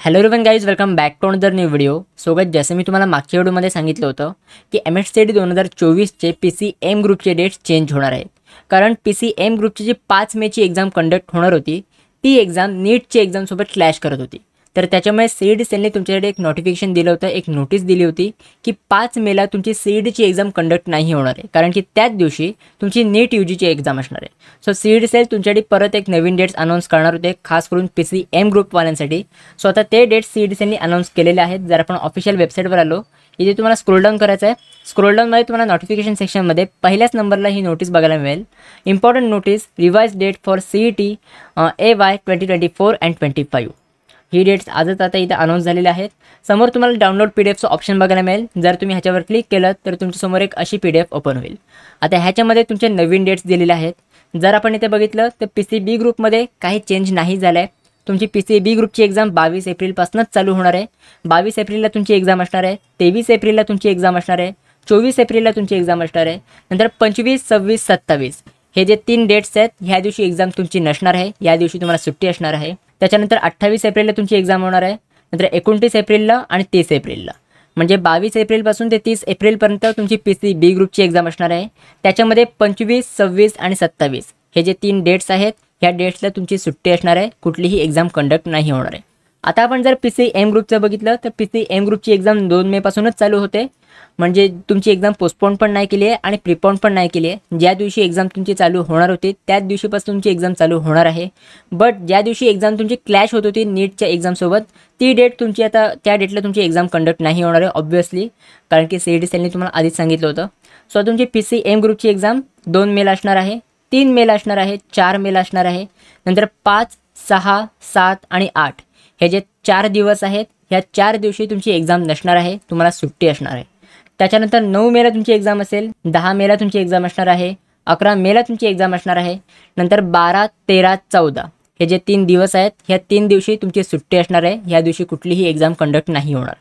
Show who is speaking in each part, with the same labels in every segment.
Speaker 1: Hello everyone guys, welcome back to another new video. So guys, जसं मी तुम्हाला मागच्या व्हिडिओमध्ये सांगितलं होतं की MHCET 2024चे PCM ग्रुपचे डेट्स चेंज होणार आहेत. कारण PCM ग्रुपची जी 5 मेची एक्झाम कंडक्ट होणार होती ती एक्झाम नीटची एक्झामसोबत क्लॅश करत होती. तर त्याच्यामुळे CET सेलने तुमच्याकडे एक नोटिफिकेशन दिलं होतं, एक नोटीस दिली होती की 5 मेला तुमची CETची एक्झाम कंडक्ट नाही होणार आहे, कारण की त्याच दिवशी तुमची नीट UGची एक्झाम असणार आहे. सो CET सेल तुमच्याकडे परत एक नवीन डेट्स अनाऊन्स करणार होते, खास करून PCM ग्रुपवाल्यांसाठी. सो आता ते डेट्स CET सेलने अनाऊन्स केलेले आहेत. जर आपण ऑफिशियल वेबसाईटवर आलो, इथे तुम्हाला स्क्रोल डाऊन करायचं आहे. स्क्रोल डाऊनमध्ये तुम्हाला नोटिफिकेशन सेक्शनमध्ये पहिल्याच नंबरला ही नोटीस बघायला मिळेल. Important notice, revise date for CET AY 2024 and 25. ही डेट्स आजच आता इथे अनाऊन्स झालेले आहेत. समोर तुम्हाला डाउनलोड PDFचं ऑप्शन बघायला मिळेल. जर तुम्ही ह्याच्यावर क्लिक केलं तर तुमच्यासमोर एक अशी PDF ओपन होईल. आता ह्याच्यामध्ये तुमचे नवीन डेट्स दिलेले आहेत. जर आपण इथे बघितलं तर PCB ग्रुपमध्ये काही चेंज नाही झालं आहे. तुमची PCB ग्रुपची एक्झाम 22 एप्रिलपासूनच चालू होणार आहे. 22 एप्रिलला तुमची एक्झाम असणार आहे, 23 एप्रिलला तुमची एक्झाम असणार आहे, 24 एप्रिलला तुमची एक्झाम असणार आहे. नंतर 25, 26, 27 हे जे 3 डेट्स आहेत, ह्या दिवशी एक्झाम तुमची नसणार आहे. या दिवशी तुम्हाला सुट्टी असणार आहे. त्याच्यानंतर 28 एप्रिलला तुमची एक्झाम होणार आहे. नंतर 29 एप्रिलला आणि 30 एप्रिलला, म्हणजे 22 एप्रिलपासून ते 30 एप्रिलपर्यंत तुमची PCB ग्रुपची एक्झाम असणार आहे. त्याच्यामध्ये 25, 26 आणि 27 हे जे 3 डेट्स आहेत, ह्या डेट्सला तुमची सुट्टी असणार आहे. कुठलीही एक्झाम कंडक्ट नाही होणार आहे. आता आपण जर PCM ग्रुपचं बघितलं तर PCM ग्रुपची एक्झाम 2 मेपासूनच चालू होते. म्हणजे तुमची एक्झाम पोस्टपोन पण नाही केली आहे आणि प्रिपोन पण नाही केली आहे. ज्या दिवशी एक्झाम तुमची चालू होणार होती त्याच दिवशीपासून तुमची एक्झाम चालू होणार आहे. बट ज्या दिवशी एक्झाम तुमची क्लॅश होत होती नीटच्या एक्झामसोबत, ती डेट तुमची आता त्या डेटला तुमची एक्झाम कंडक्ट नाही होणार आहे ऑब्व्हियसली, कारण की CET सेलने तुम्हाला आधीच सांगितलं होतं. सो तुमची PCM ग्रुपची एक्झाम 2 मेला असणार आहे, 3 मेला असणार आहे, 4 मेला असणार आहे. नंतर 5, 6, 7 आणि 8 हे जे 4 दिवस आहेत, ह्या 4 दिवशी तुमची एक्झाम नसणार आहे, तुम्हाला सुट्टी असणार आहे. त्याच्यानंतर 9 मेला तुमची एक्झाम असेल, 10 मेला तुमची एक्झाम असणार आहे, 11 मेला तुमची एक्झाम असणार आहे. नंतर 12, 13, 14 हे जे 3 दिवस आहेत, ह्या 3 दिवशी तुमची सुट्टी असणार आहे. ह्या दिवशी कुठलीही एक्झाम कंडक्ट नाही होणार.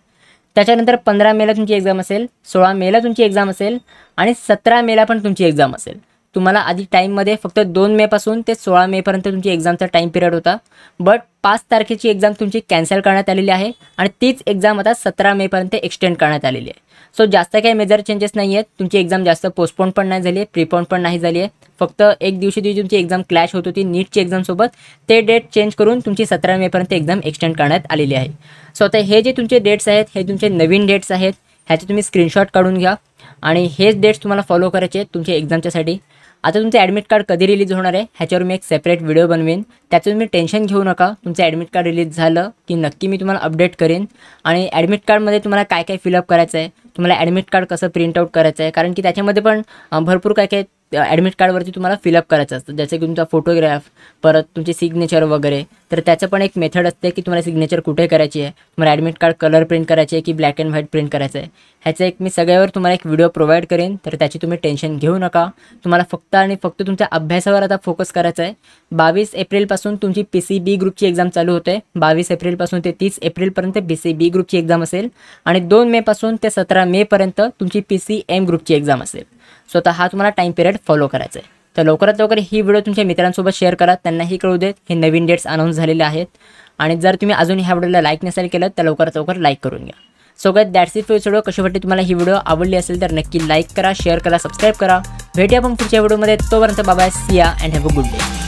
Speaker 1: त्याच्यानंतर 15 मेला तुमची एक्झाम असेल, 16 मेला तुमची एक्झाम असेल आणि 17 मेला पण तुमची एक्झाम असेल. तुम्हाला आधी टाईममध्ये फक्त 2 मेपासून ते 16 मेपर्यंत तुमची एक्झामचा टाईम पिरियड होता. बट 5 तारखेची एक्झाम तुमची कॅन्सल करण्यात आलेली आहे आणि तीच एक्झाम आता 17 मेपर्यंत एक्सटेंड करण्यात आलेली आहे. सो जास्त काही मेजर चेंजेस नाही आहेत. तुमची एक्झाम जास्त पोस्टपोन पण नाही झाली आहे, प्रिपोन पण नाही झाली आहे. फक्त एक दिवशी तुमची एक्झाम क्लॅश होत होती नीटची एक्झामसोबत, ते डेट चेंज करून तुमची 17 मेपर्यंत एक्झाम एक्सटेंड करण्यात आलेली आहे. सो आता हे जे तुमचे डेट्स आहेत, हे तुमचे नवीन डेट्स आहेत. ह्याचे तुम्ही स्क्रीनशॉट काढून घ्या आणि हेच डेट्स तुम्हाला फॉलो करायचे आहेत तुमच्या एक्झामच्यासाठी. आता तुमचं ॲडमिट कार्ड कधी रिलीज होणार आहे ह्याच्यावर मी एक सेपरेट व्हिडिओ बनवेन. त्याचं तुम्ही टेन्शन घेऊ नका. तुमचं ॲडमिट कार्ड रिलीज झालं की नक्की मी तुम्हाला अपडेट करेन. आणि ॲडमिट कार्डमध्ये तुम्हाला काय काय फिलअप करायचं आहे, तुम्हाला ॲडमिट कार्ड कसं प्रिंटआउट करायचं आहे, कारण की त्याच्यामध्ये पण भरपूर काय काय ॲडमिट कार्डवरती तुम्हाला फिलअप करायचं असतं, जसं की तुमचा फोटोग्राफ, परत तुमची सिग्नेचर वगैरे. तर त्याचं पण एक मेथड असते की तुम्हाला सिग्नेचर कुठे करायची आहे, तुम्हाला ॲडमिट कार्ड कलर प्रिंट करायची आहे की ब्लॅक अँड व्हाईट प्रिंट करायचं आहे. ह्याचं एक मी सगळ्यावर तुम्हाला एक व्हिडिओ प्रोव्हाइड करेन. तर त्याची तुम्ही टेन्शन घेऊ नका. तुम्हाला फक्त आणि फक्त तुमच्या अभ्यासावर आता फोकस करायचा आहे. 22 एप्रिलपासून तुमची PCB ग्रुपची एक्झाम चालू होते. 22 एप्रिलपासून ते 30 एप्रिलपर्यंत PCB ग्रुपची एक्झाम असेल आणि 2 मेपासून ते 17 मेपर्यंत तुमची PCM ग्रुपची एक्झाम असेल. सो आता हा तुम्हाला टाईम पिरियड फॉलो करायचा आहे. तर लवकरात लवकर ही व्हिडिओ तुमच्या मित्रांसोबत शेअर करा, त्यांनाही कळू देत हे नवीन डेट्स अनाऊन्स झालेले आहेत. आणि जर तुम्ही अजून ह्या व्हिडिओला लाईक नसेल केलं तर लवकरात लवकर लाईक करून घ्या. So guys, that's it for video. कशी वाटते तुम्हाला ही व्हिडिओ? आवडली असेल तर नक्की लाईक करा, शेअर करा, सबस्क्राईब करा. भेटूया आपण पुढच्या व्हिडिओमध्ये. तोपर्यंत बाय बाय, सी या and have a good day.